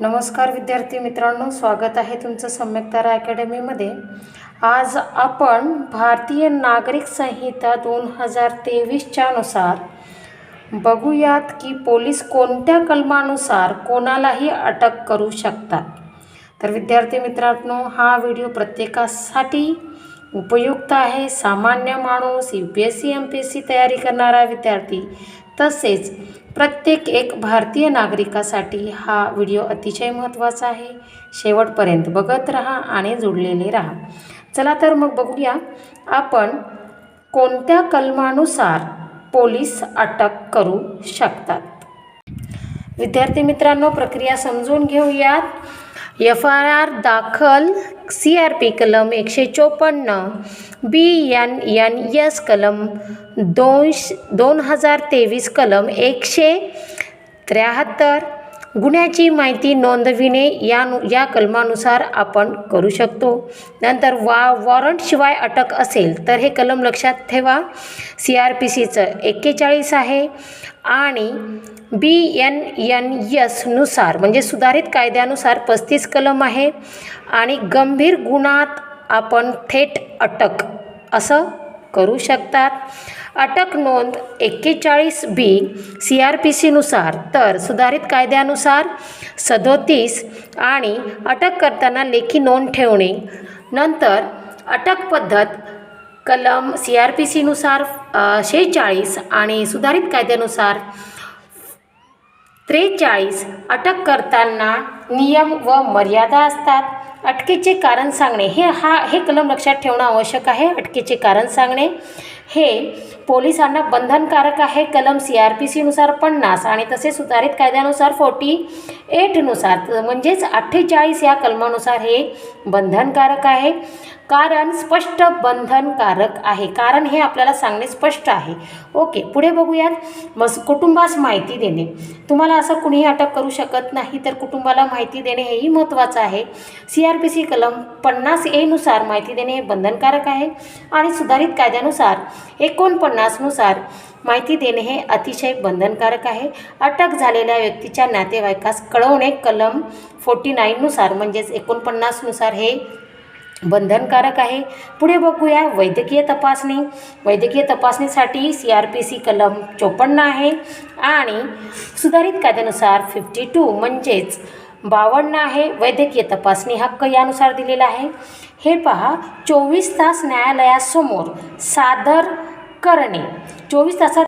नमस्कार विद्यार्थी मित्रांनो, स्वागत आहे तुमचं सम्यक तारा अकॅडमीमध्ये। आज आपण भारतीय नागरिक संहिता 2023च्या नुसार बघूयात की पोलीस कोणत्या कलमानुसार कोणालाही अटक करू शकतात। तर विद्यार्थी मित्रांनो, हा व्हिडिओ प्रत्येकासाठी उपयुक्त आहे। सामान्य माणूस, UPSC MPSC तयारी करणारा विद्यार्थी तसेच प्रत्येक एक भारतीय नागरिकासाठी हा व्हिडिओ अतिशय महत्त्वाचा आहे। शेवटपर्यंत बघत राहा आणि जोडलेले राहा। चला तर मग बघूया आपण कोणत्या कलमानुसार पोलीस अटक करू शकतात। विद्यार्थी मित्रांनो, प्रक्रिया समजून घेऊयात। FIR दाखल CRP कलम 154, BNNS कलम 2023 कलम 173, गुन्ह्याची माहिती नोंदविणे या कलमानुसार आपण करू शकतो। नंतर वॉरंटशिवाय अटक असेल तर हे कलम लक्षात ठेवा, CRPCचं 41 आहे आणि BNNS नुसार म्हणजे सुधारित कायद्यानुसार 35 कलम आहे आणि गंभीर गुन्ह्यात आपण थेट अटक असं करू शकतात। अटक नोंद 41B CRPC नुसार तर सुधारित कायद्यानुसार 37 आणि अटक करताना लेखी नोंद ठेवणे। नंतर अटक पद्धत कलम CRPC नुसार 46 आणि सुधारित कायद्यानुसार 43 अटक करताना नियम व मर्यादा असतात। अटकेचे कारण सांगणे हे कलम लक्षात ठेवणं आवश्यक आहे। अटकेचे कारण सांगणे हे पोलिसांना बंधनकारक आहे, कलम CRPC नुसार 50 आणि तसेच सुधारित कायद्यानुसार 48 नुसार म्हणजेच 48 या कलमानुसार हे बंधनकारक आहे। कारण स्पष्ट बंधनकारक आहे, कारण हे आपल्याला सांगणे स्पष्ट आहे। ओके, पुढे बघूयात। मग कुटुंबास माहिती देणे, तुम्हाला असं कुणीही अटक करू शकत नाही तर कुटुंबाला माहिती देणे हेही महत्त्वाचं आहे। CRPC कलम 50A नुसार माहिती देणे हे बंधनकारक आहे आणि सुधारित कायद्यानुसार 49 नुसार माहिती देणे हे अतिशय बंधनकारक आहे। अटक झालेल्या व्यक्तीच्या नातेवाईकास कळवणे कलम 49 नुसार म्हणजेच 49 नुसार हे बंधनकारक आहे। पुढे बघूया वैद्यकीय तपासणी। वैद्यकीय तपासणीसाठी CRPC कलम 54 आहे आणि सुधारित कायद्यानुसार 52 म्हणजेच 52 आहे। वैद्यकीय तपासणी हक्क यानुसार दिलेला आहे। हे पहा, 24 तास न्यायालयासमोर सादर करणे, 24 तासात